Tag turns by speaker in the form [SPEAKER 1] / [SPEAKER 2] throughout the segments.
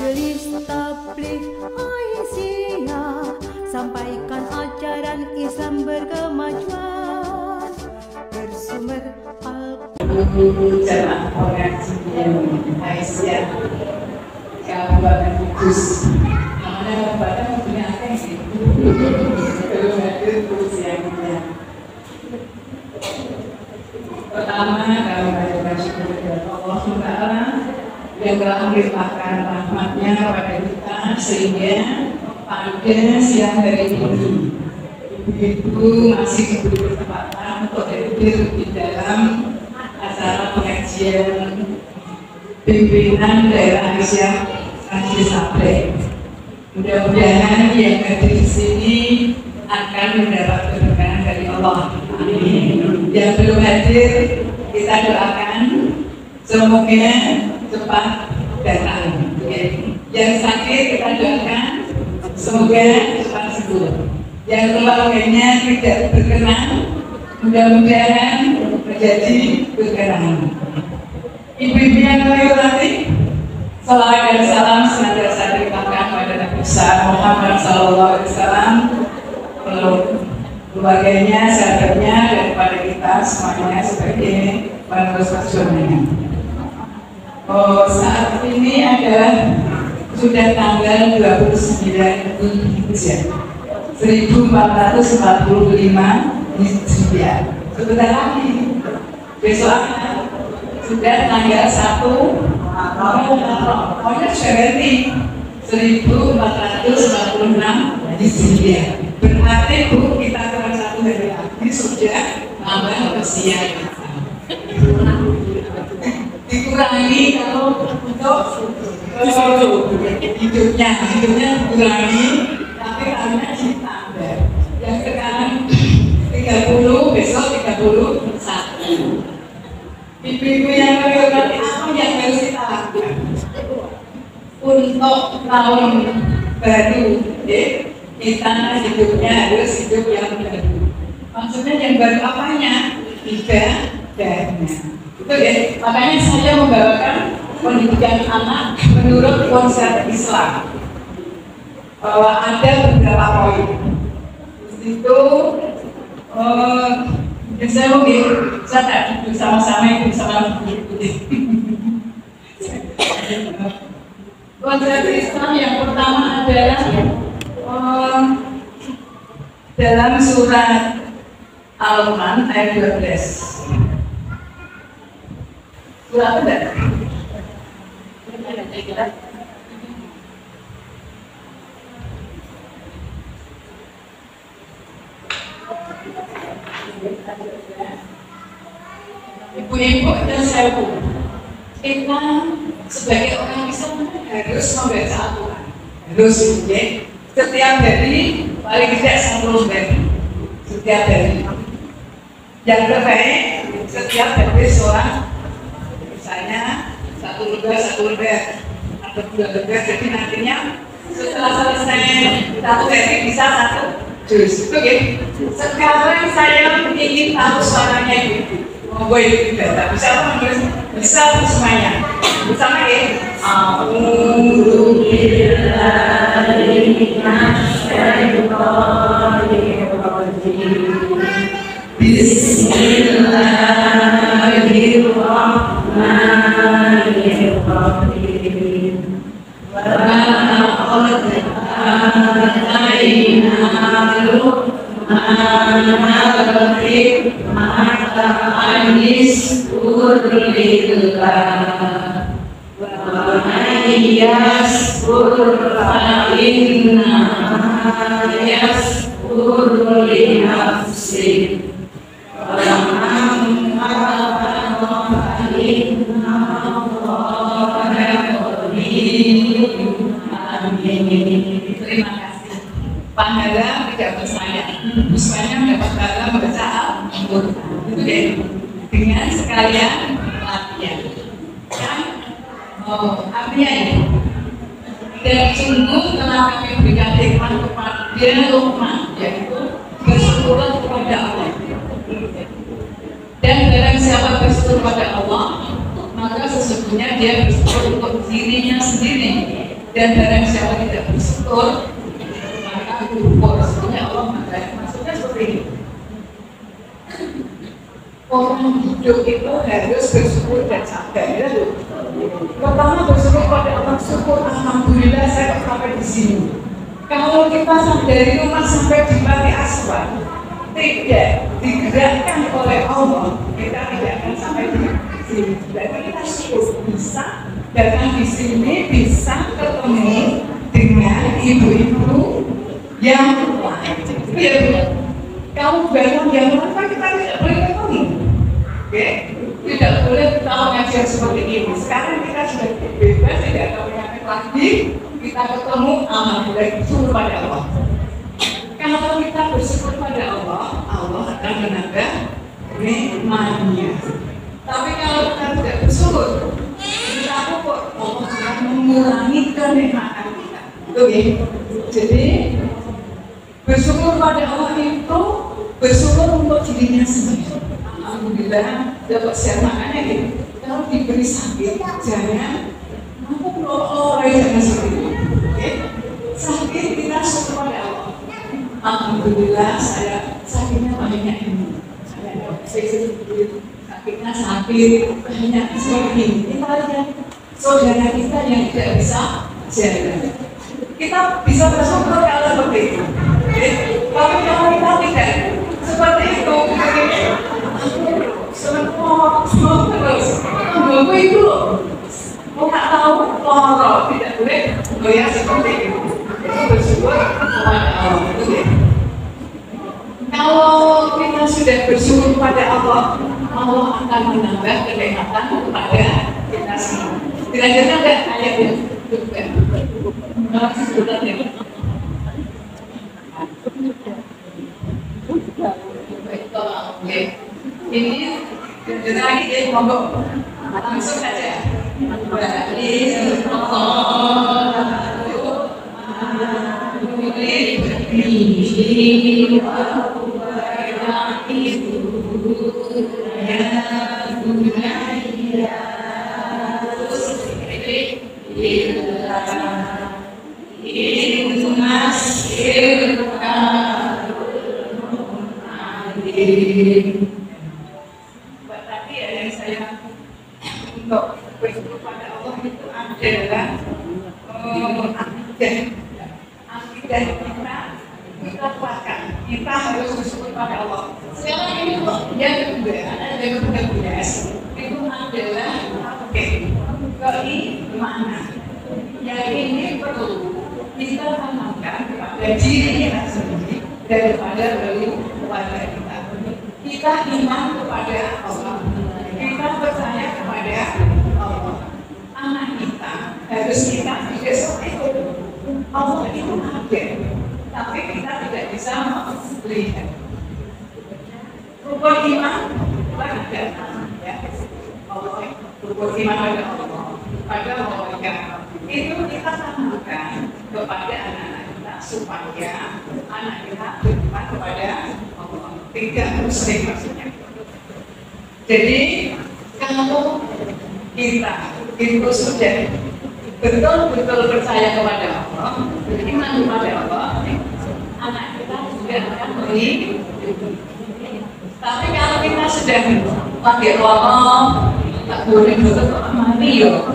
[SPEAKER 1] Majelis Tabligh Aisyah, sampaikan ajaran Islam berkemajuan, bersumber
[SPEAKER 2] Jamaah pengajian Aisyah Kabupaten Kudus. Namanya Bapak punya apa sih? Belum hadir usianya. Pertama, kami mengucapkan syukur kepada Allah Taala yang telah melimpahkan rahmatnya kepada kita sehingga pada siang hari ini Ibu masih diberi kesempatan untuk hadir di dalam acara pengajian pimpinan daerah Aisyah Majelis Tabligh. Mudah-mudahan yang hadir di sini akan mendapat keberkahan dari Allah. Amin. Yang belum hadir kita doakan semoga cepat datang. Yang sakit kita doakan semoga cepat sembuh. Yang keluarganya tidak berkenan mudah-mudahan menjadi berkenan. Ibu-ibu yang kami hormati, salawat dan salam senantiasa dilimpahkan kepada Nabi besar Muhammad SAW, keluarganya, sahabatnya, dan kepada kita semuanya sebagai penerus perjuangannya. Saat ini adalah sudah tanggal 29 Hijriah 1445 Hijriah. Sebentar lagi besok sudah tanggal 1 pokoknya berarti 1446 Hijriah. Berarti Bu, kita kurang 1 hari lagi sudah tambah usia dikurangi kalau untuk hidupnya dikurangi, tapi karena ditambah yang sekarang 30, besok 31. Ibu-ibu yang kami hormati, apa yang harus kita lakukan untuk tahun baru? Kita hidupnya harus hidup yang baru. Maksudnya yang baru apanya? Ibadahnya. Itu ya. Makanya saya membawakan pendidikan anak menurut konsep Islam. Ada beberapa poin. Di situ saya mungkin saya tak duduk sama-sama itu sama putih. Konsep Islam yang pertama adalah dalam surat Al-Man ayat 12. Surat apa? Ibu-ibu dan saya, kita sebagai orang Islam harus membaca Al-Quran. Harus, ya. Setiap hari paling tidak 1 lembar. Setiap hari. Yang terbaik setiap hari sholat, misalnya 1 lembar atau 2 lembar. Jadi nantinya setelah selesai 1 hari bisa 1 juz. Itu ya. Sekarang saya ingin tahu suaranya ibu. Monggo ibu baca. Bisa apa menulis? Bisa semuanya. Bersama ya. A'udzu billahi minasyaitonir rajim. Bismillahirrahmanirrahim. Wa laqad ataina Anis Urlillah wa Ayyas Urla'inna Ayyas Urlinafsi wa Ma'ama'inna Amin. Terima kasih. Pahala tidak bersaya, semuanya mendapat pahala membaca Al-Quran. Itu deh, dengan sekalian latihan. Yang artinya ini, dan sungguh telah kami berikan hikmah kepada Luqman, yaitu bersyukur kepada Allah. Dan barang siapa bersyukur kepada Allah, maka sesungguhnya dia bersyukur untuk dirinya sendiri. Dan barang siapa tidak bersyukur, maka kufur. Sebenarnya Allah maksudnya seperti ini. Orang hidup itu harus bersyukur dan sabar, ya loh. Pertama bersyukur pada Allah, syukur alhamdulillah saya sampai di sini. Kalau kita dari rumah sampai di panti asuhan tidak digerakkan oleh Allah, kita tidak akan sampai di sini. Berarti kita syukur bisa datang di sini, bisa ketemu dengan ibu-ibu yang lain. Ya, kamu bangun yang lain kita tidak boleh ketemu. Oke, tidak boleh kita mengajar seperti ini. Sekarang kita sudah bebas, tidak ada penyakit lagi. Kita ketemu, alhamdulillah bersyukur pada Allah. Kalau kita bersyukur pada Allah, Allah akan menambah nikmatnya. Tapi kalau kita tidak bersyukur, kita kok Allah akan mengurangi kenikmatan kita. Oke, jadi bersyukur pada Allah itu bersyukur untuk dirinya sendiri. Alhamdulillah dapat siapannya gitu. Kalau diberi sakit, jangan aku jangan seperti itu. Okay? Sakit kita syukur pada Allah. Alhamdulillah saya sakitnya banyak ini. Saya sakitnya sakit banyak seperti ini. Kita lihat saudara kita yang tidak bisa jalan. Kita bisa bersyukur kalau seperti itu. Okay? Tapi kalau kita tidak seperti itu, semua terus, tunggu itu loh. Mau nggak tahu, loro tidak boleh goyah seperti itu. Itu bersyukur kepada Allah. Kalau kita sudah bersyukur kepada Allah, Allah akan menambah kenikmatan kepada kita semua. Kira-kira ada ayat yang sebenarnya. Ini lagi ya, monggo langsung saja. Tadi yang saya untuk bersyukur pada Allah itu adalah akidah kita kuatkan. Kita harus bersyukur pada Allah. Sekarang ini yang kedua ada yang kedua itu adalah keimanan. Yang ini perlu kita tanamkan kepada diri kita sendiri daripada keluarga kita. Kita iman kepada Allah. Kita percaya kepada Allah. Anak kita harus kita juga seperti itu. Allah itu ada, tapi kita tidak bisa melihat. Rukun iman ada, ya. Allah, rukun iman pada Allah, pada Allah itu kita tanamkan kepada anak-anak kita supaya anak kita beriman kepada Allah. Tidak muslim maksudnya. Jadi kalau kita itu sudah betul-betul percaya kepada Allah, beriman kepada Allah, anak kita juga akan beri. Tapi kalau kita sudah pakai rokok, tak boleh betul mati yo,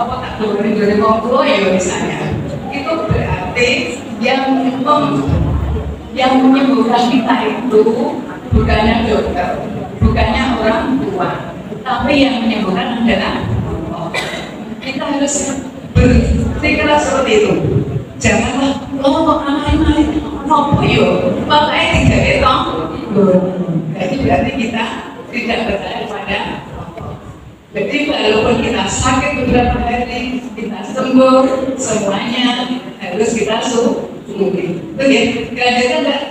[SPEAKER 2] apa tak boleh ngobrol ya misalnya, itu berarti yang menyembuhkan kita itu bukannya dokter, bukannya orang tua, tapi yang menyembuhkan adalah Allah. Kita harus berpikir seperti itu. Janganlah anak-anak nopo yo, makanya tidak itu. Jadi berarti kita tidak percaya kepada Allah. Jadi walaupun kita sakit beberapa hari, kita sembuh, semuanya harus kita syukuri. Oke, kira-kira enggak?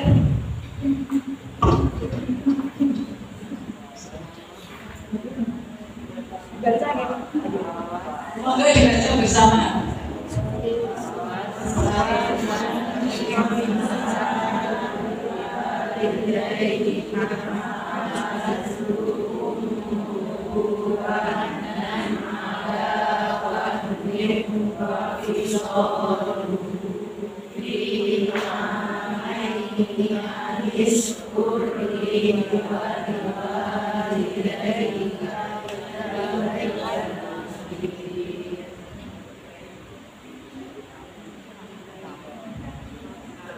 [SPEAKER 2] Baca gitu. Monggo dibaca bersama.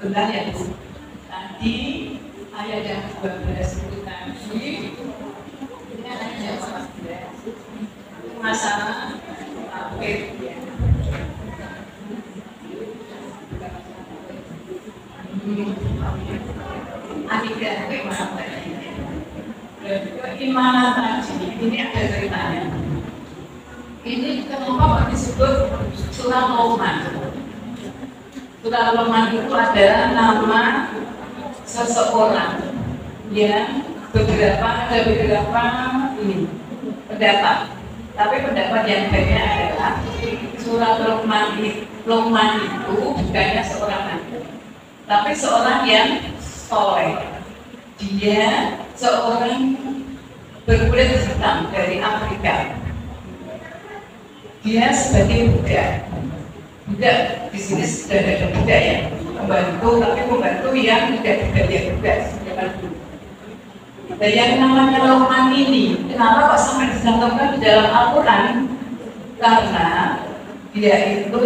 [SPEAKER 2] Benar ya Bu? Tadi ayat yang 12 itu tadi ini ayat yang 14 masalah tauhid ya. Akidah keimanan tadi ini ada ceritanya. Ini kenapa disebut surah Luqman? Surah Luqman itu adalah nama seseorang yang ada beberapa ini pendapat. Tapi pendapat yang banyak adalah surah Luqman itu bukannya seorang nabi, tapi seorang yang soleh. Dia seorang berkulit hitam dari Afrika. Dia sebagai budak di sini sudah ada budak ya, pembantu yang tidak dibayar juga. Dan yang namanya Luqman ini, kenapa kok sampai dicantumkan di dalam Al-Quran? Karena dia itu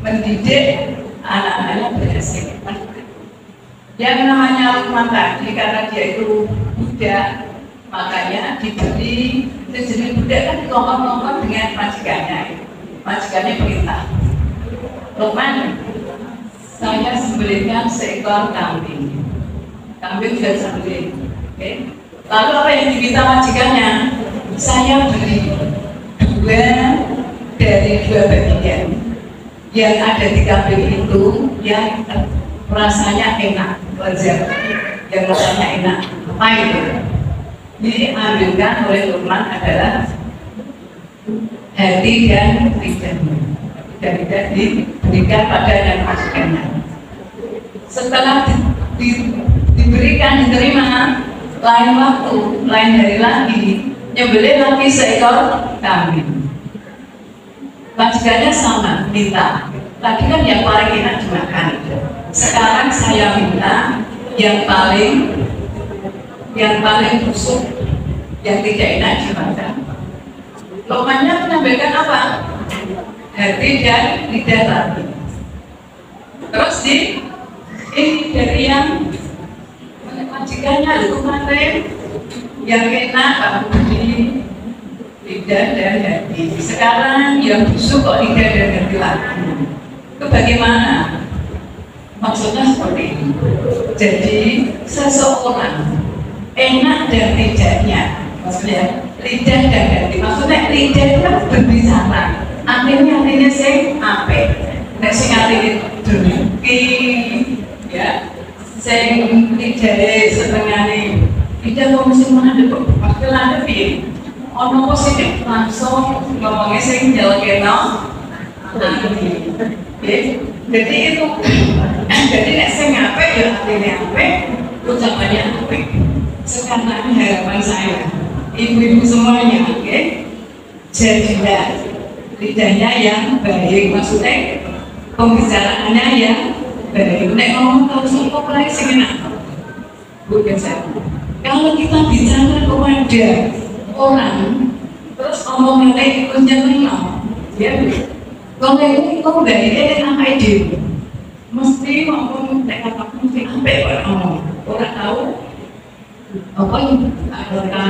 [SPEAKER 2] mendidik anak-anaknya berhasil. Yang namanya Luqman tadi, karena dia itu budak, makanya diberi jadi budak kan dikongkong-kongkong dengan majikannya perintah. Luqman, saya sembelihkan seekor kambing sudah sembelih. Okay. Lalu apa yang diminta majikannya? Saya beri 2 dari 2 bagian yang ada di kambing itu yang rasanya enak, wajar, yang rasanya enak. Apa itu? Diambilkan oleh Luqman adalah hati dan lidahnya. Dan tidak diberikan pada yang majikannya. Setelah diberikan, diterima, lain waktu, lain hari lagi, nyembelih lagi seekor kambing. Majikannya sama, minta. Tadi kan yang paling enak dimakan. Sekarang saya minta yang paling busuk, yang tidak enak dimakan. Luqmannya menyampaikan apa? Hati dan lidah tadi. Terus ini dari yang majikannya Luqman yang enak kamu beri lidah dan hati. Sekarang yang busuk kok lidah dan hati lagi. Itu bagaimana? Maksudnya seperti ini. Jadi seseorang enak dan tidaknya, maksudnya lidah dan hati. Maksudnya lidah itu kan berbicara. Artinya sing apik. Nek sing artine dengki ya. Sing lidahe setengane lidah kok mesti mandek kok. Waktu landep piye? Ono positif langsung ngomongnya sing jelekno. Jadi itu jadi nek sing apik ya artine apik, ucapannya apik. Sekarang harapan saya, ibu-ibu semuanya, oke? Jadilah lidahnya yang baik, maksudnya pembicaraannya yang baik. Nek ngomong terus kok mulai sing enak. Bukan saya. Kalau kita bicara kepada orang, terus omongannya itu nyenengno, ya. Kalau ini kok baiknya dengan apa ide? Mesti ngomong nek kata mesti apik kok ngomong. Ora tahu apa yang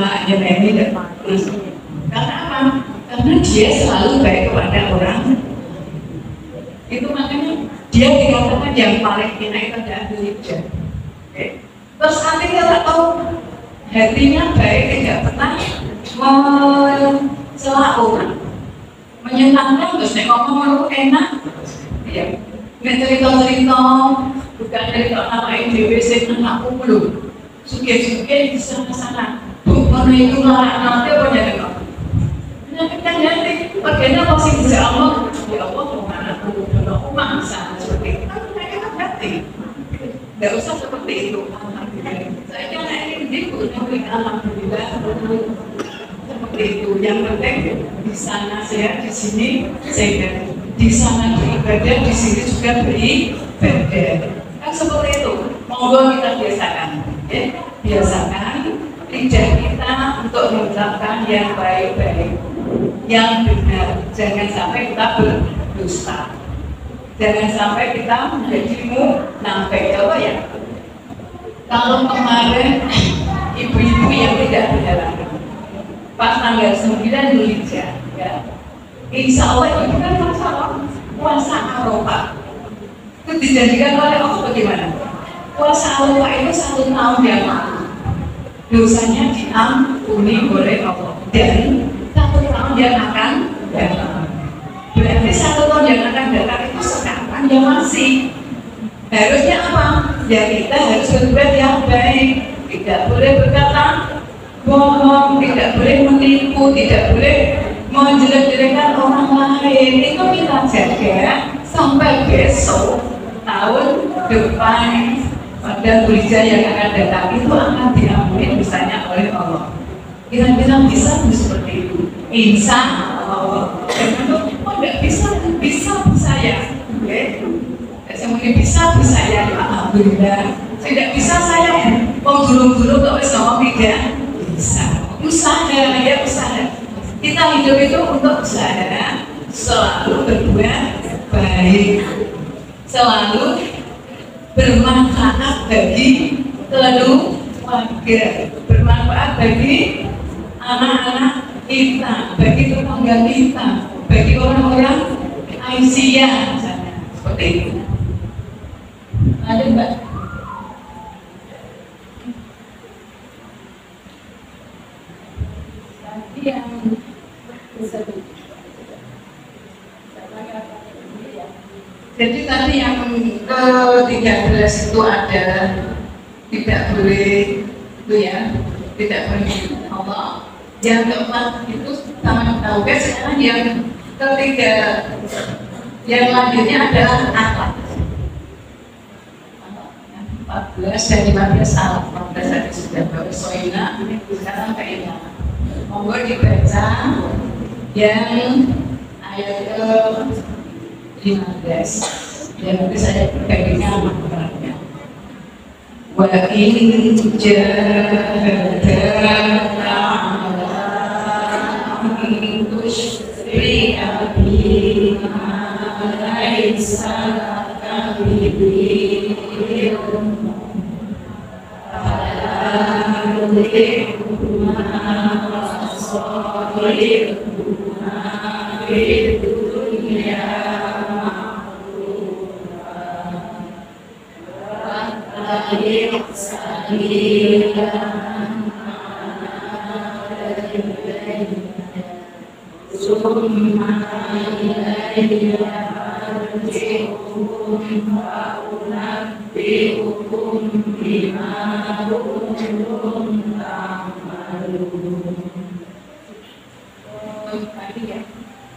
[SPEAKER 2] ada ini dan karena apa? Karena dia selalu baik kepada orang. Itu makanya dia dikatakan yang paling enak itu adalah lidah. Okay. Terus artinya tak tahu hatinya baik, tidak pernah mencela orang, menyenangkan. Terus nek ngomong enak, ya. Nek cerita-cerita bukan cerita apa IDW sing anakku belum. Suge-suge di sana-sana. Bukan itu lah nanti apa jadi kok? Menyakitkan hati. Bagaimana pasti bisa Allah? Ya Allah, mana aku aku maksa seperti itu. Kan menyakitkan hati. Tidak usah seperti itu. Alhamdulillah. Saya jangan ini dikut memberi alhamdulillah seperti itu. Yang penting di sana saya di sini saya di sana beribadah, di sini juga beribadah. Kan seperti itu. Monggo kita biasakan, ya. Biasakan lidah kita untuk mengucapkan yang baik-baik, yang benar. Jangan sampai kita berdusta. Jangan sampai kita menjadi munafik, ya. Kalau kemarin ibu-ibu yang tidak berhalangan pas tanggal 9 Dzulhijjah, ya, insya Allah itu kan puasa Arafah itu dijanjikan oleh Allah bagaimana? Puasa Arafah itu 1 tahun yang lalu dosanya diampuni oleh Allah, dan 1 tahun yang akan datang. Berarti 1 tahun yang akan datang itu sekarang yang masih. Harusnya apa? Ya kita harus berbuat yang baik, tidak boleh berkata bohong, tidak boleh menipu, tidak boleh menjelek-jelekan orang lain. Itu kita jaga sampai besok tahun depan pada Dzulhijjah yang akan datang itu akan diampuni dosanya oleh Allah. Kira-kira bisa seperti itu? Insya Allah. Karena kok nggak bisa saya, saya mungkin bisa ya, alhamdulillah. Tidak bisa saya, guru-guru kok sama tidak bisa. Usaha ya usaha. Kita hidup itu untuk usaha, selalu berbuat baik, selalu bermanfaat bagi keluarga, bermanfaat bagi anak-anak kita, bagi tetangga kita, bagi orang-orang Aisyah misalnya, seperti itu. Ada Mbak? Tadi yang jadi tadi yang ke-13 itu ada tidak boleh itu ya, tidak boleh Allah. Yang keempat itu sama taubat. Sekarang yang ketiga, yang lanjutnya adalah akhlak. 14 dan 15 salah, 14 tadi sudah baru soina, sekarang kayaknya monggo dibaca yang ayat ke-15 dan nanti saya berkaitannya maknanya. Wa in jahadaka ala an tusyrika bi ma laysa laka bihi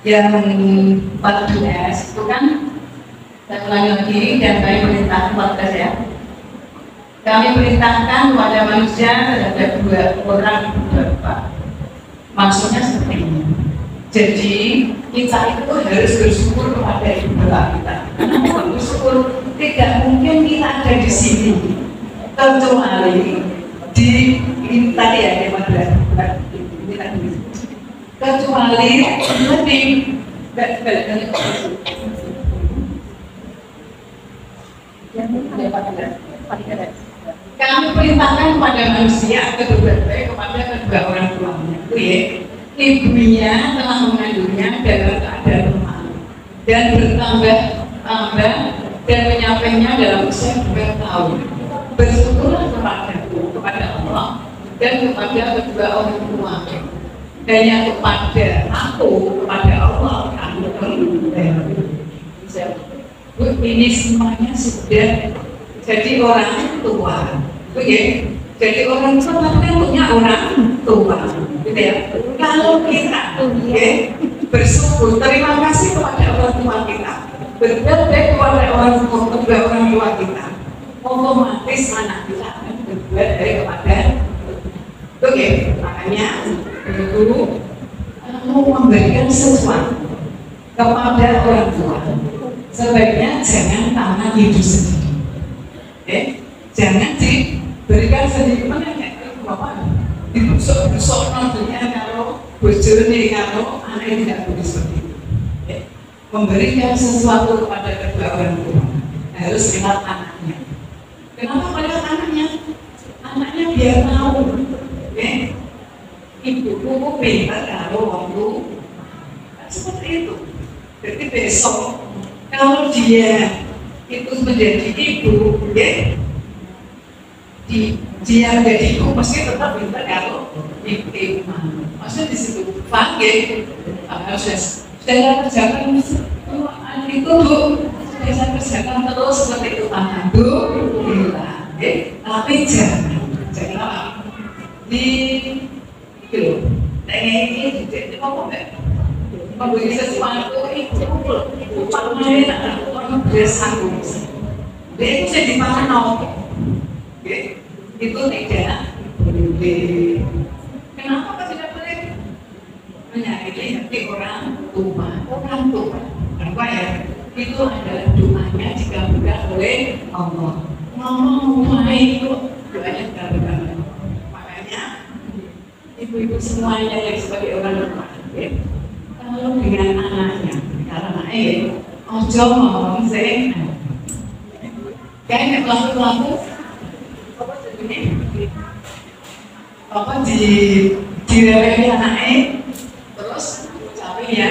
[SPEAKER 2] yang 14 itu kan saya ulangi lagi dan kami perintahkan 14 ya. Kami perintahkan kepada manusia ada 2 orang bapak. Maksudnya seperti ini. Jadi kita itu harus bersyukur kepada ibu bapak kita. Karena bersyukur tidak mungkin kita ada di sini kecuali di ini tadi ya di mana kecuali lebih kami perintahkan kepada manusia berbuat baik kepada kedua orang tuanya, ibunya telah mengandungnya dalam keadaan lemah dan bertambah dan menyampainya dalam usia 2 tahun. Bersyukurlah kepada Allah dan kepada kedua orang tua. Dan yang kepada aku, kepada Allah, ini semuanya sudah jadi orang tua, jadi orang tua kan punya orang tua, gitu ya. Kalau kita, bersyukur, terima kasih kepada orang tua kita, berbuat baik kepada kedua orang tua kita, otomatis anak kita akan berbuat baik kepada. Makanya itu mau memberikan sesuatu kepada orang tua, sebaiknya jangan tangan ibu sendiri. Jangan diberikan sendiri. Mana ya bapak dibusuk-busuk nantinya kalau bojone kalau anak tidak boleh seperti itu. Memberikan sesuatu kepada kedua orang tua harus lewat anaknya. Kenapa lewat anaknya? Anaknya biar tahu, ibuku pintar kalau waktu seperti itu. Jadi besok kalau dia itu menjadi ibu, dia menjadi ibu pasti tetap pintar kalau ibu. Maksudnya di situ panggil harus saya kerjakan itu bu, saya kerjakan terus seperti itu alhamdulillah. Tapi jangan di gitu, ini ngomong nggak? Memberi sesuatu itu pakai orang bersanggup. Dia itu saya dipakai itu tidak boleh. Kenapa tidak boleh? Menyakiti hati orang tua. Apa ya? Itu adalah doanya dikabulkan oleh Allah. Ngomong itu doanya dikabulkan. Makanya ibu-ibu semuanya yang sebagai orang tua, kalau dengan anaknya, karena ojo ngomong sih, kayak pelaku apa direweli anaknya, terus ucapin ya,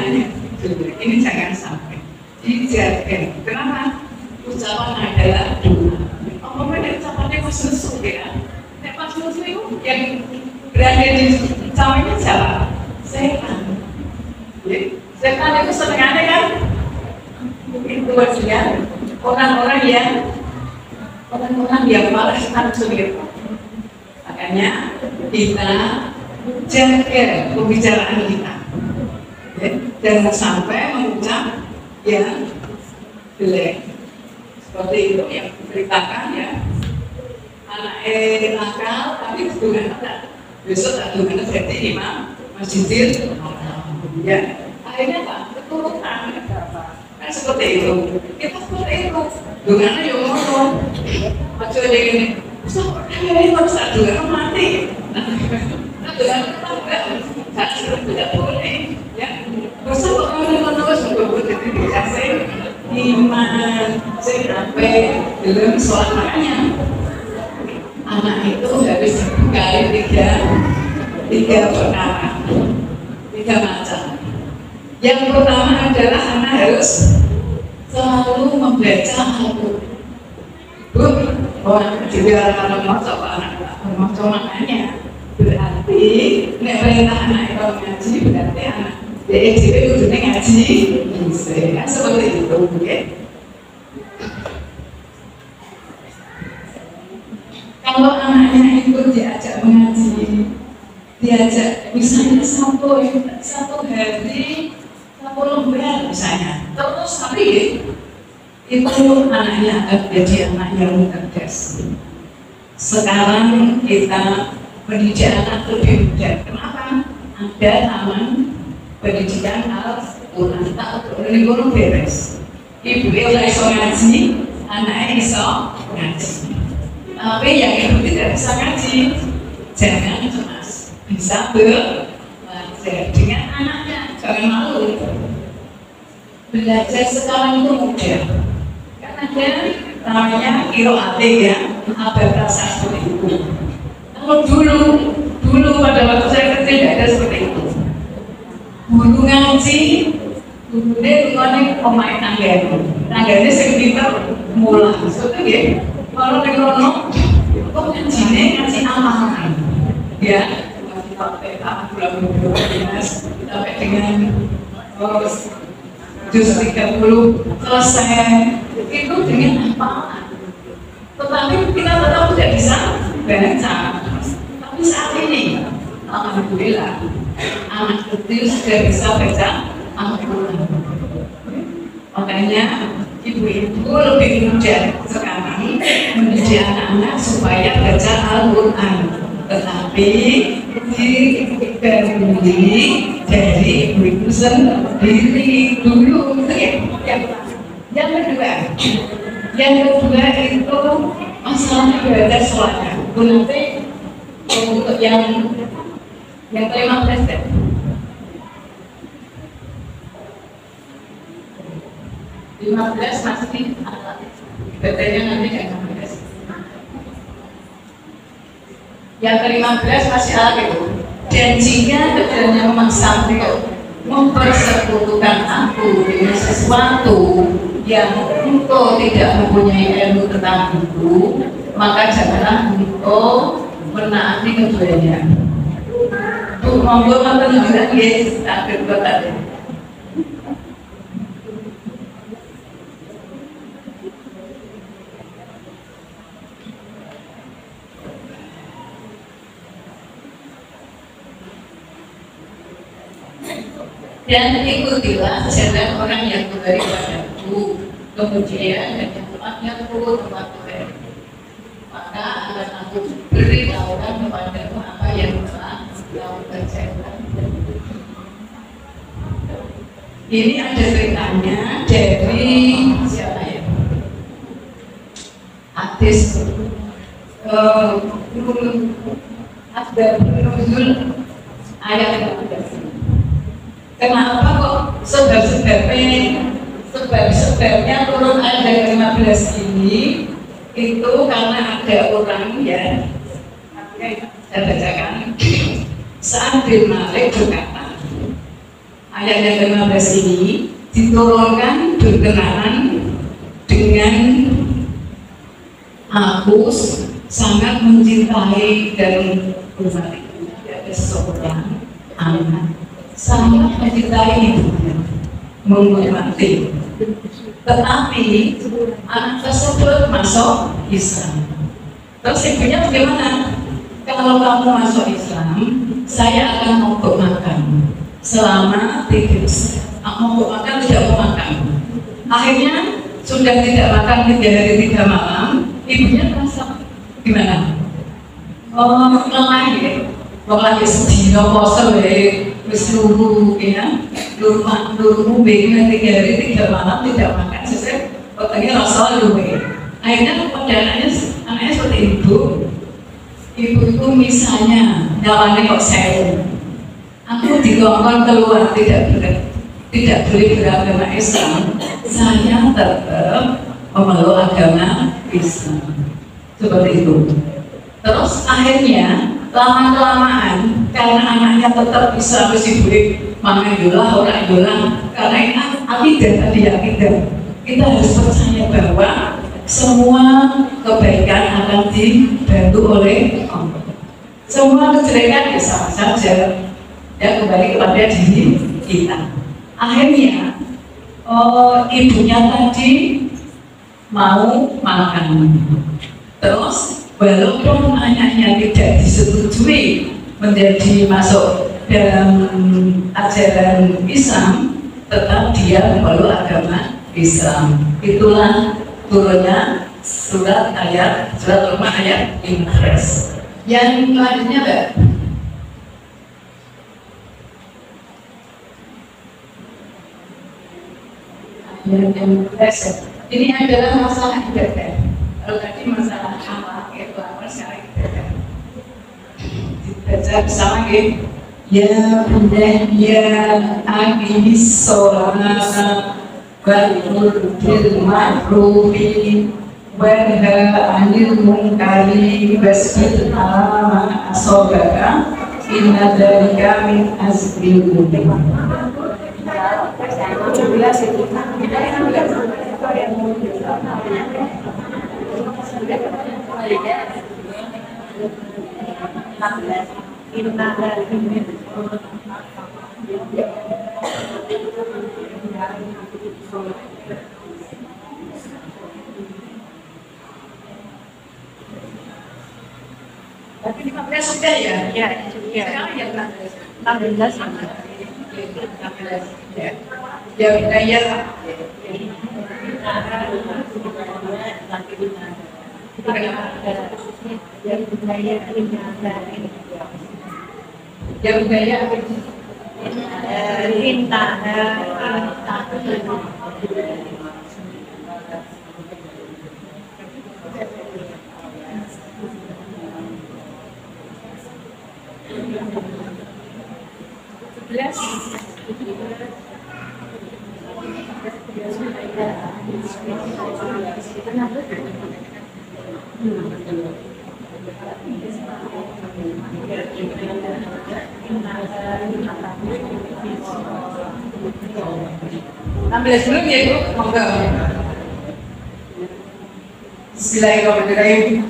[SPEAKER 2] ini jangan sampai dijaga. Kenapa? Ucapan adalah doa. Apa ucapannya pas susu ya? Pas susu itu yang berada di ucapannya siapa? Setan. Setan itu setengahnya kan? Itu dia orang-orang yang malas setan sendiri. Makanya kita jaga pembicaraan kita, jangan sampai mengucap yang jelek seperti itu yang diberitakan ya. Anak nakal tapi hubungan ada besok tak hubungan jadi imam masjidil ya. Akhirnya apa? Keturutan kan seperti itu. Kita seperti itu hubungannya yang ngomong macam ini. Ini harus satu orang mati. Nah, dengan tidak boleh. Ya, masa orang sebut dikasih iman, sampai belum sholat. Makanya anak itu harus dibekali tiga perkara, tiga macam. Yang pertama adalah anak harus selalu membaca Al-Quran. Orang juga kalau masuk anak masuk makanya berarti nek perintah anak itu ngaji berarti anak DEJB itu ngaji bisa seperti itu ya. Kalau anaknya itu diajak mengaji, diajak misalnya satu hari 1 lembar misalnya, terus tapi itu anaknya jadi anak yang cerdas. Sekarang kita pendidik anak lebih mudah. Kenapa? Ada taman pendidikan Al-Quran, tak guru beres. Ibu iso ngaji, anaknya iso ngaji. Tapi yang ibu tidak bisa ngaji, jangan cemas. Bisa belajar dengan anaknya, jangan malu. Belajar sekarang itu mudah. Ada namanya kiroate ya, abad satu itu. Kalau dulu pada waktu saya kecil tidak ada seperti itu. Guru ngaji, gurunya itu pemain tangganya sekitar mulai. Sebetulnya kalau dikono, kok ngaji amalan, ya. Kita sampai dengan juz 30 selesai itu dengan hafalan. Tetapi kita tetap tidak bisa baca. Tapi saat ini, alhamdulillah, anak kecil sudah bisa baca Al-Quran. Makanya ibu-ibu lebih mudah sekarang mendidik anak-anak supaya baca Al-Quran. tetapi dibeli dari ibu sendiri dulu. Yang kedua itu masalah ibadah sholat. Nanti untuk yang kelima presiden. Masih ibadahnya nanti yang 15. Yang ke-15 masih ada itu. Dan jika keduanya memaksa mempersekutukan aku dengan sesuatu yang engkau tidak mempunyai ilmu tentang itu, maka janganlah engkau menaati keduanya. Tuh monggo menunjukkan Yesus akhir kata. Dan ikutilah jalan orang yang kembali padaku, kemudian dan yang tempatnya turun tempatku, maka akan aku beritahukan kepadamu apa yang telah kau kerjakan. Ini ada ceritanya dari siapa ya? Hadis ada penuzul ayat yang ada. Kenapa kok sebab-sebabnya turun ayat 15 ini itu karena ada orang ya, saya bacakan. Saat bin Malik berkata, ayat yang 15 ini diturunkan berkenaan dengan aku sangat mencintai dan menghormati ada seorang anak. Sangat mencintai ibunya, menghormati. Tetapi anak tersebut masuk Islam. Terus ibunya bagaimana? Kalau kamu masuk Islam, saya akan mogok makan selama 3 hari. Mogok makan tidak mau makan. Akhirnya sudah tidak makan 3 hari 3 malam. Ibunya merasa gimana? Lemah ya. Lagi sedih, poso ya. Seluruh ya, seluruh bingung 3 hari 3 malam tidak makan, sesuai otaknya rasa luwe. Akhirnya pada anaknya seperti ibu itu misalnya nyawane kok saya, aku dikongkon keluar tidak boleh beragama Islam, saya tetap memeluk agama Islam seperti itu. Terus akhirnya lama-kelamaan karena anaknya tetap bisa meskipun makan dolah orang dolah, karena ini akidah tadi akidah, kita harus percaya bahwa semua kebaikan akan dibantu oleh Allah. Semua kejelekan ya sama saja ya, kembali kepada diri kita. Akhirnya ibunya tadi mau makan, terus walaupun anaknya tidak disetujui menjadi masuk dalam ajaran Islam, tetap dia memeluk agama Islam. Itulah turunnya surat Rumah ayat 15. Yang selanjutnya Mbak. Ayat 15. Ini adalah masalah ibadah. Kalau tadi masalah amal, itu amal sekarang ibadah. Dibaca bersama gitu. Ya Bunda, ya aqimis sholata wa'mur bil ma'rufi wanha 'anil munkari wasbir 'ala ma asabaka inna dzalika min azmil umur. Tapi 15 sudah ya? Ya, sekarang yang 16 ya. Ya, budaya lah.
[SPEAKER 1] Ya budaya Indah.
[SPEAKER 2] Ya budaya
[SPEAKER 1] Indah.
[SPEAKER 2] Ambil sebelum ya Bu, monggo. Bismillahirrahmanirrahim.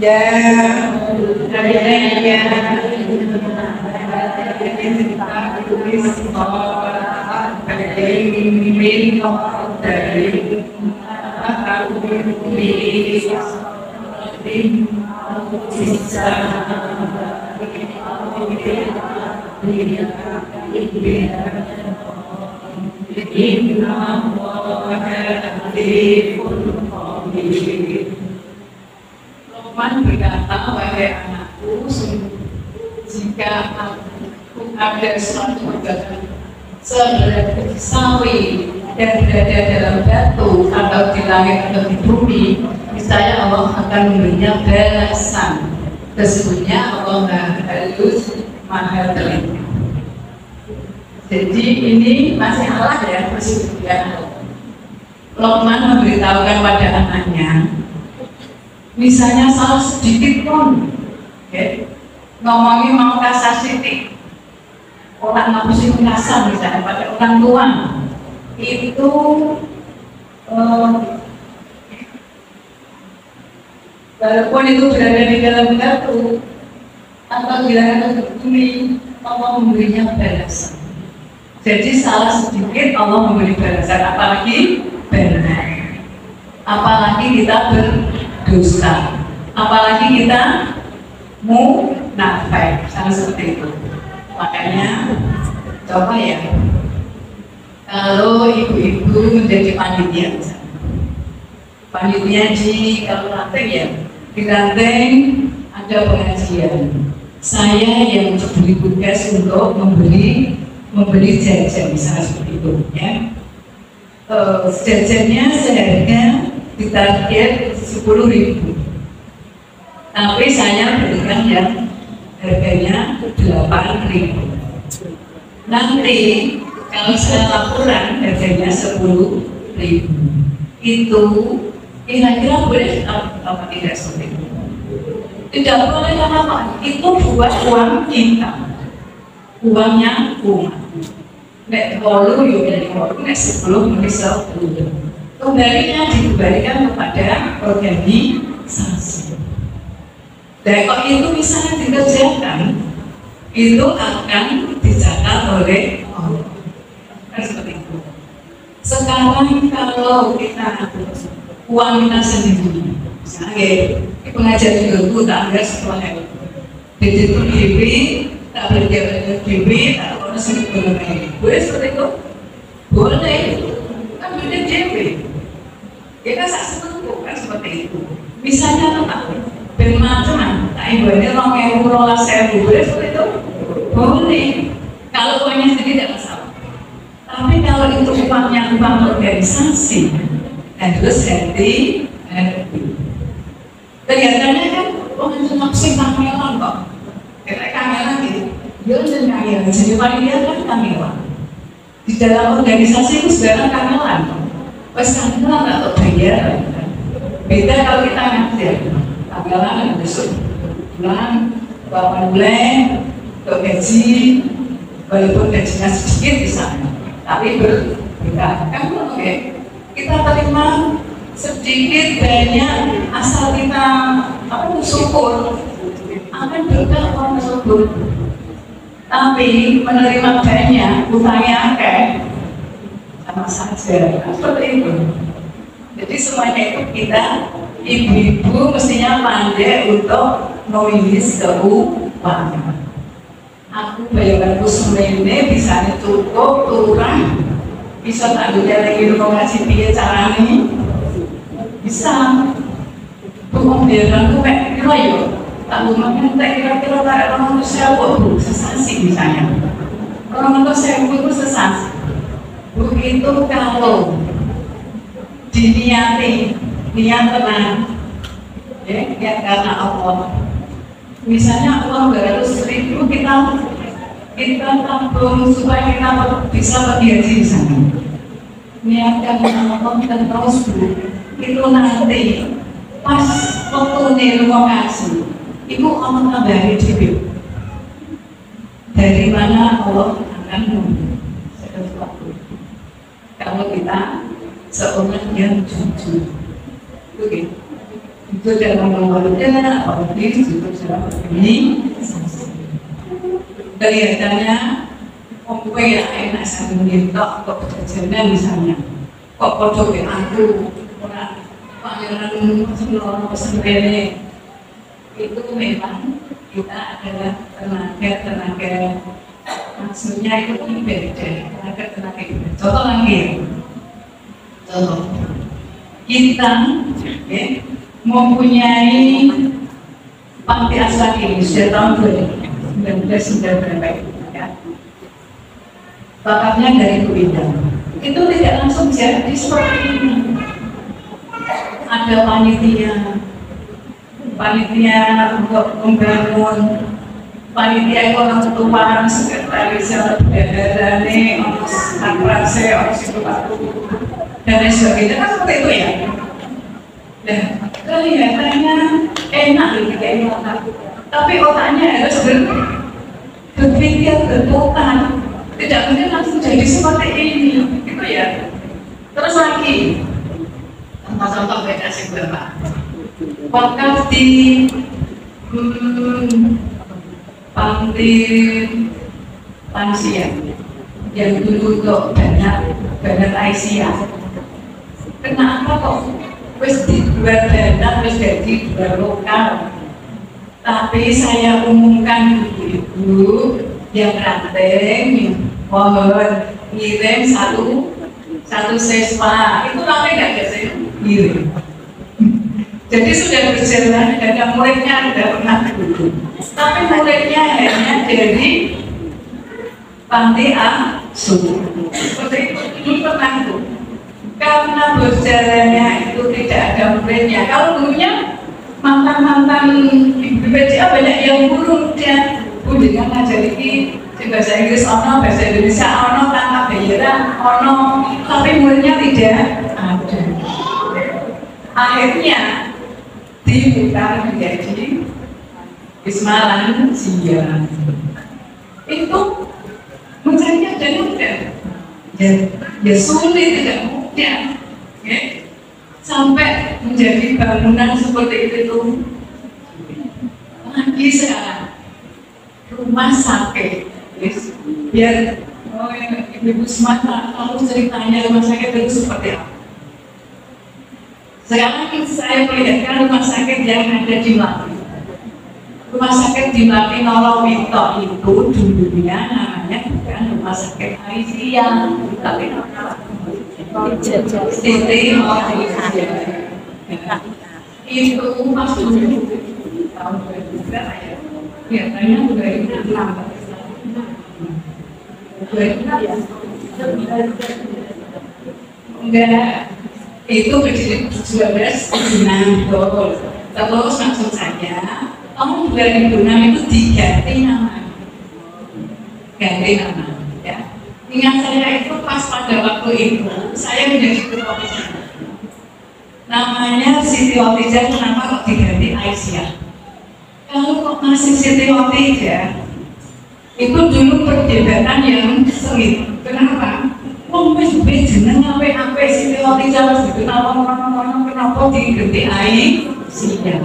[SPEAKER 2] Luqman berkata, wahai anakku, jika aku ada suatu perbuatan seberat sawi dan berada dalam batu atau di langit atau di bumi, niscaya Allah akan memberinya balasan. Sesungguhnya Allah Maha Halus, Maha Teliti. Jadi ini masih Allah ya, masih berbicara. Luqman memberitahukan pada anaknya, misalnya salah sedikit pun, okay, ngomongin mau kasar sedikit, orang ngapusin kasar misalnya pada orang tua, itu walaupun itu berada di dalam batu atau di langit atau di bumi, Allah memberinya balasan. Jadi salah sedikit Allah memberi balasan, apalagi benar, apalagi kita berdosa, apalagi kita munafik, sama seperti itu. Makanya coba ya, kalau ibu-ibu menjadi panitia, panitia di kalau Lanteng ya, di Lanteng ada pengajian. Saya yang diberi tugas untuk membeli jajan, misalnya seperti itu ya. Jajannya seharga ditarget 10.000, tapi saya berikan yang harganya 8.000. Nanti kalau saya laporan harganya 10.000, itu kira-kira boleh atau tidak seperti itu? Tidak boleh, karena apa? Itu buat uang kita, uangnya umat. Nek bolu yuk dari bolu, nek 10 bisa 10. Kembalinya dikembalikan kepada organisasi. Dan kalau itu misalnya dikerjakan, itu akan dicatat oleh Allah. Kan seperti itu. Sekarang kalau kita uang kita sendiri, misalnya pengajar juga tak ada setelah itu. Di situ diri, tak berjalan diri, tak ada sebelumnya. Boleh seperti itu? Boleh. Kan beda diri. Kita sesuatu kan seperti itu. Misalnya apa? Bermacam, tak ibaratnya orang yang mengelola sewu, boleh seperti itu? Boleh. Kalau uangnya sendiri tidak masalah. Tapi kalau itu uangnya uang organisasi, harus hati. Kelihatannya kan orang itu maksud kamelan kok. Kita kamelan gitu. Dia udah kamelan, jadi panitia kan kamelan. Di dalam organisasi itu sebenarnya kamelan. Pas kamelan nggak tahu bayar. Beda kalau kita ngajar. Kamelan besok bulan, bawa bulan, gaji, walaupun gajinya sedikit bisa, tapi berbeda. Kan oke. Kita terima sedikit banyak asal kita syukur akan berkah orang tersebut. Tapi menerima banyak utangnya akeh sama saja, seperti itu. Jadi semuanya itu kita ibu-ibu mestinya pandai untuk nulis keuangan. Aku bayanganku semuanya bisa cukup turun, bisa tangguhnya lagi ngaji dia caranya bisa. Bukan biarkan tuh kayak kira ya, tak ngomongin tak kira-kira orang itu sewa Bu, sesasi misalnya. Orang itu sewa itu sesasi. Begitu kalau diniati, niat tenang, ya, niat karena Allah. Misalnya uang 200.000 kita tabung supaya kita bisa pergi haji misalnya. Niat karena Allah dan terus Bu, itu nanti pas waktu nih lokasi, ibu akan tambah hidup. Dari mana Allah akan sesuatu? Kalau kita seorang yang jujur, begitu. Itu dalam mengeluarkan apalagi jujur dalam ini. Kelihatannya, kue yang enak sambil minta kok jajanan misalnya, kok kodok aku orang pangeran sebenarnya itu memang kita adalah tenaga maksudnya itu beda tenaga itu. Contoh lagi, contoh kita ya, mempunyai panti asuhan ini sejak tahun 2019 ya. Bakatnya dari Bidang itu tidak langsung jadi seperti ini. Ada panitia untuk membangun, panitia orang tua, sekretaris bendahara, administrasi, dan lain sebagainya kan seperti itu ya. Dan kelihatannya enak gitu tapi otaknya harus berpikir berotak, tidak mungkin langsung jadi seperti ini, gitu ya. Terus lagi, contoh beda sih Bapak. Wakaf di panti lansia yang dulu kok banyak Aisyah. Kenapa kok wis dibuat dana wis jadi dua lokal? Tapi saya umumkan ibu-ibu yang ranting, mohon ngirim satu sespa, itu ramai nggak biasanya? Ngirim. Jadi sudah berjalan dan muridnya tidak pernah dulu. Tapi muridnya hanya dari panti asuhan. Seperti itu pernah tuh. Karena berjalannya itu tidak ada muridnya. Kalau dulunya mantan ibu BPJA banyak yang burung dia dengan ngajar ini bahasa Inggris ono, bahasa Indonesia ono, tanpa bayaran ono, tapi muridnya tidak ada. Akhirnya dibuka menjadi Wisma Lansia. Itu mencarinya dan mudah, ya sulit, tidak mudah, ya. Sampai menjadi bangunan seperti itu lagi sekarang rumah sakit, biar ibu semata kalau ceritanya rumah sakit itu seperti apa. Sekarang saya perlihatkan rumah sakit yang ada di Melati. Rumah sakit di Melati Nolowito itu dulunya namanya bukan rumah sakit Aisyah, tapi Siti itu pas dulu tahun 2000 ya, biasanya 2006 enggak, itu berdiri 12 betul. Terus maksud saya tahun 2006 itu diganti nama, ya. Ingat saya itu pas pada waktu itu saya menjadi ketua pimpinan. Namanya Siti Khadijah, kenapa kok diganti Aisyah? Kalau kok masih Siti Khadijah, itu dulu perdebatan yang sengit. Kenapa? Wis jeneng ape Siti Khadijah kenapa diganti Aisyah?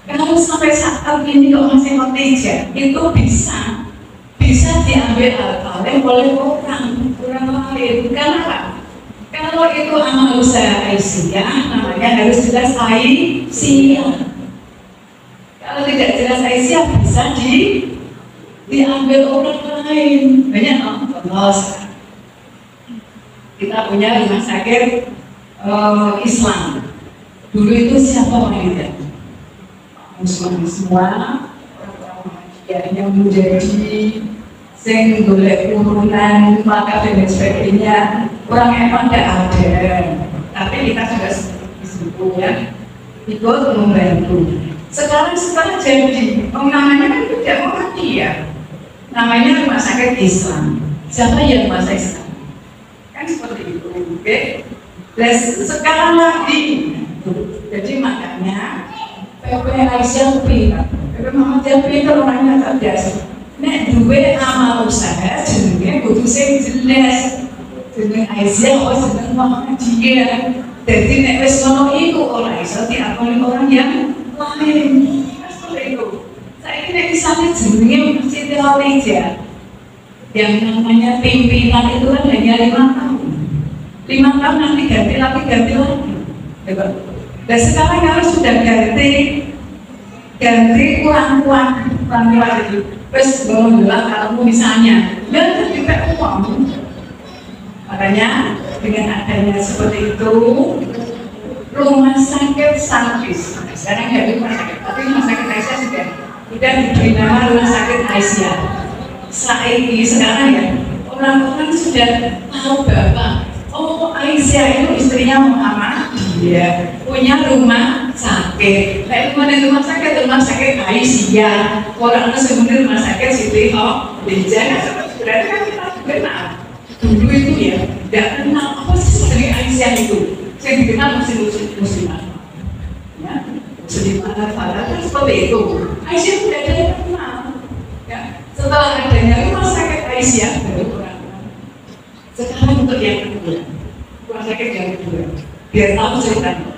[SPEAKER 2] Kalau sampai saat ini kok masih Khadijah, itu bisa diambil alih oleh orang lain. Kenapa? Kalau itu amal usaha Aisyah, namanya harus jelas Aisyah. Kalau tidak jelas Aisyah, bisa diambil orang lain. Banyak contoh. Kita punya rumah sakit Islam. Dulu itu siapa wanita? muslim semua yang menjadi sing golek urunan maka dan sebagainya orang emang tidak ada, tapi kita sudah disitu ya ikut membantu. Sekarang jadi namanya kan tidak mau mati ya, namanya rumah sakit Islam. Siapa yang masa Islam kan seperti itu, oke? Dan sekarang lagi jadi makanya PP Aisyah PP Muhammad itu orangnya cerdas. Nek duwe amal usaha jenenge kudu sing jelas. Jeneng Aisyah apa jeneng Muhammadiyah. Dadi nek wis ngono iku ora iso diakoni orang yang lain. Seperti itu. Saiki nek misalnya jenenge Siti Khadijah yang namanya pimpinan itu kan hanya 5 tahun. 5 tahun nanti ganti lagi. Dan sekarang harus sudah ganti uang jadi terus bilang kalau misalnya ya juga uang, makanya dengan adanya seperti itu rumah sakit Salvis sekarang nggak rumah sakit, tapi rumah sakit Aisyah sudah diberi nama rumah sakit Aisyah. Sekarang ya orang-orang sudah tahu bahwa Aisyah itu istrinya Muhammad, dia punya rumah sakit. Rumah sakit Aisyah. Orang sebenarnya rumah sakit Siti Khadijah. Berarti kan kita kenal. Dulu itu ya, tidak kenal apa sih sebenarnya Aisyah itu. Saya dikenal muslimah. Ya, muslimah kan seperti itu. Aisyah tidak ada yang kenal. Ya, setelah adanya rumah sakit Aisyah, baru orang. Sekarang untuk yang kedua, rumah sakit yang kedua, biar tahu ceritanya.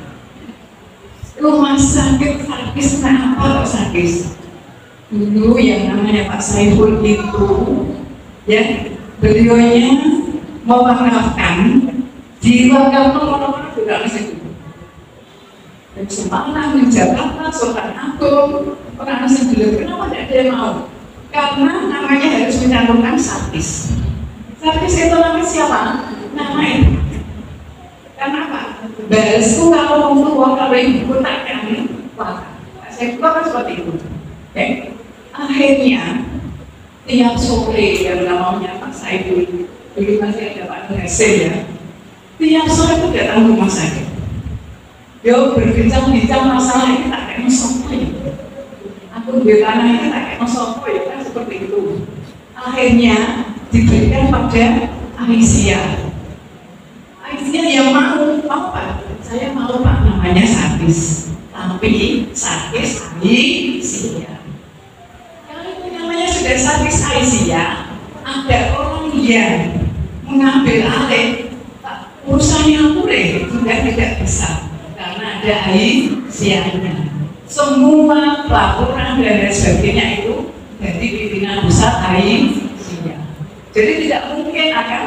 [SPEAKER 2] Rumah sakit Salvis, kenapa Salvis? Dulu yang namanya Pak Saiful itu, ya, beliaunya mewakafkan diwakafkan orang-orang juga masih itu. Dan Semarang, Jakarta, Sultan Agung, orang masih belum. Kenapa tidak ada yang mau? Karena namanya harus mencantumkan Salvis. Salvis itu nama siapa? Nama itu. Karena apa? Balasku kalau mau keluar kalau ibu tak kami, wah, saya keluar kan seperti itu. Ya. Akhirnya tiap sore yang namanya Pak Saiful, dulu masih ada Pak Nese ya. Tiap sore itu datang ke rumah sakit. Dia berbincang-bincang masalah ini tak kayak sopo ya. Aku beli tanah ini tak kayak sopo ya, kan seperti itu. Akhirnya diberikan pada Aisyah. Aisyah yang mau apa? Saya mau Pak namanya Salvis, tapi Salvis Aisyah. Kalau itu namanya sudah Salvis Aisyah, ada orang yang mengambil alih urusannya pure sudah tidak bisa karena ada Aisyahnya. Semua laporan dan lain sebagainya itu dari pimpinan pusat Aisyah. Jadi tidak mungkin akan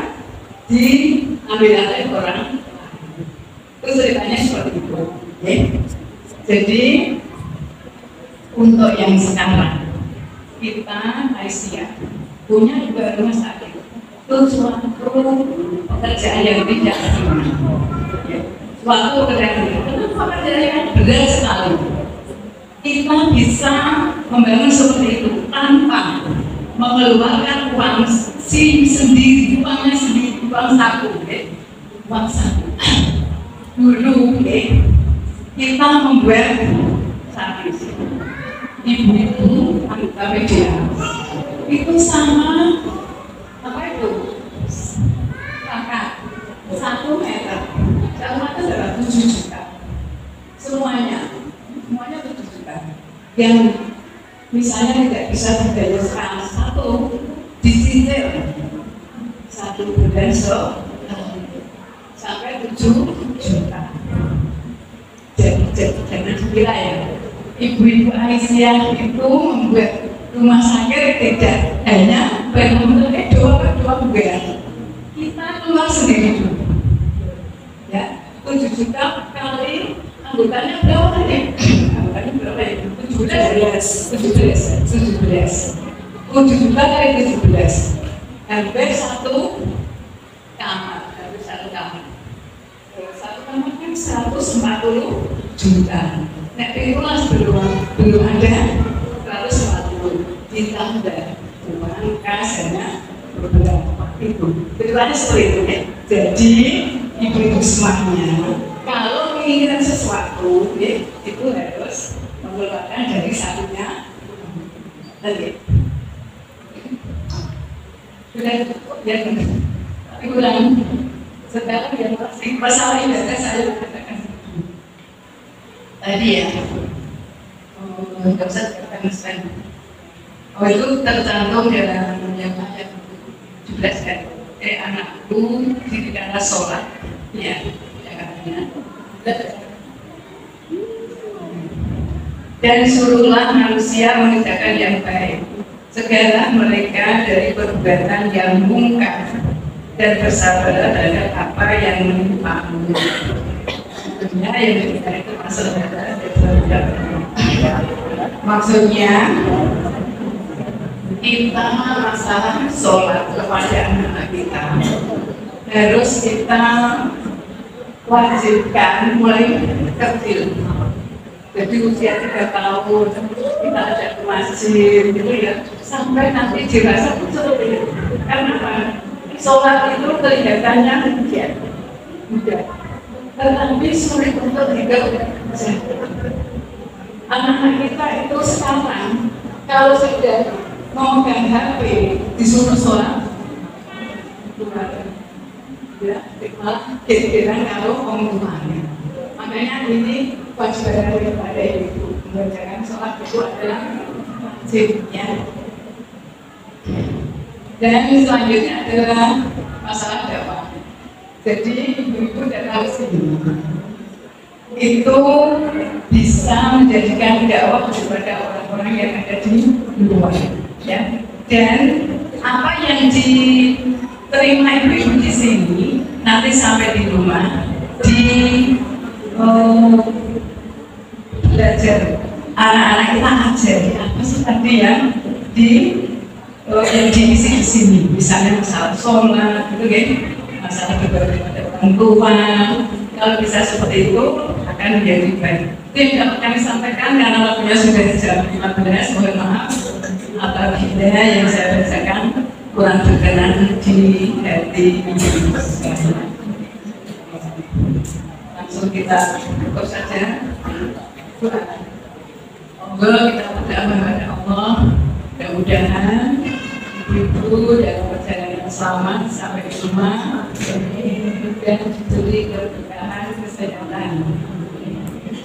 [SPEAKER 2] diambil alih orang. Itu ceritanya seperti itu. Okay. Jadi untuk yang sekarang kita Aisyah punya juga rumah sakit. Itu suatu pekerjaan yang tidak suatu pekerjaan yang berat sekali. Kita bisa membangun seperti itu tanpa mengeluarkan uang sendiri, uangnya sendiri, uang saku, uang saku. Dulu, kita membuat Salvis. Ibu-ibu anggota media itu sama apa itu? Kakak 1 meter, sama itu adalah 7 juta. Semuanya 7 juta. Yang misalnya tidak bisa dibayar sekarang satu dicicil 1 bulan sampai 7 juta. Jadi jangan dikira ya, ibu-ibu Aisyah itu membuat rumah sakit tidak hanya benar-benar dua bulan. Kita keluar sendiri dulu. Ya, 7 juta kali anggotanya berapa tadi? Anggotanya berapa ya? 17 juta kali 17. Hampir 1 kamar, satu kamar kan 140 juta. Nek pintulas belum ada 140 ditambah uang kas hanya beberapa itu. Tujuannya seperti itu ya. Jadi ibu-ibu semuanya kalau menginginkan sesuatu ya, itu harus mengeluarkan dari satunya lagi. Sudah cukup ya, tapi kurang. Sekarang yang pasti masalah ibadah saya katakan tadi ya, nggak usah dikatakan itu tercantum dalam yang ayat 17 kan, anakku didiklah sholat ya, katanya dan suruhlah manusia mengerjakan yang baik, segala mereka dari perbuatan yang mungkar dan bersabarlah terhadap apa yang menimpamu. Tentunya yang kita itu maksudnya kita masalah sholat kepada anak kita harus kita wajibkan mulai kecil. Jadi usia 3 tahun kita ajak ke masjid gitu ya, sampai nanti dirasa betul ya. Karena apa? Sholat itu kelihatannya mudah, tetapi sulit untuk dikerjakan. Anak-anak kita itu sekarang kalau sudah memegang HP disuruh sholat, ya, malah kira-kira kalau pengumumannya. Makanya ini kewajiban daripada ibu mengerjakan sholat itu adalah wajibnya. Dan selanjutnya adalah masalah dakwah. Jadi ibu-ibu dan harus itu bisa menjadikan dakwah kepada orang-orang yang ada di luar, ya. Dan apa yang diterima ibu-ibu di sini nanti sampai di rumah belajar anak-anak kita ajari apa sih tadi yang diisi di sini, misalnya masalah sholat, gitu kan, masalah berbakti pada orang tua. Kalau bisa seperti itu akan menjadi baik. Itu yang dapat kami sampaikan karena waktunya sudah jam 15. Mohon maaf apabila yang saya bacakan kurang berkenan di hati ibu. Langsung kita cukup saja. Allah kita berdoa kepada Allah. Mudah-mudahan ibu dalam perjalanan yang selamat sampai di rumah dan diberi keberkahan kesehatan.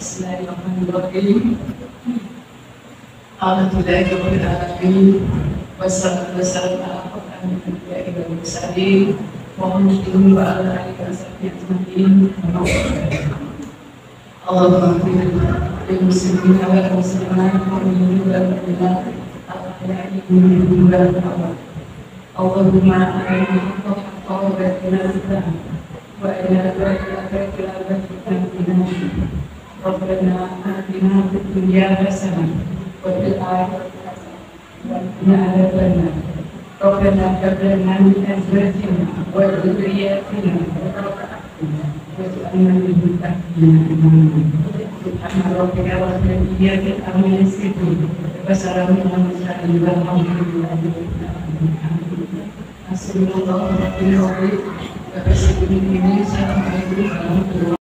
[SPEAKER 2] Bismillahirrahmanirrahim. Alhamdulillahirabbil alamin. Wassalatu wassalamu ala asyrofil mursalin Muhammadin wa ala alihi washabbihi ajmain. Allahumma ighfir lil muslimina wal muslimat wal mu'minina wal mu'minat. Allahumma arini haqqan wa batina wa ila akhirati Rabbana atina fid dunya hasanah wa fil akhirati hasanah wa qina adzabannar. Rabbana hab lana min azwajina wa dhurriyyatina qurrata a'yun waj'alna lil muttaqina imama. Subhana rabbika rabbil izzati amma yasifun. Wassalamualaikum warahmatullahi wabarakatuh. Assalamualaikum warahmatullahi wabarakatuh.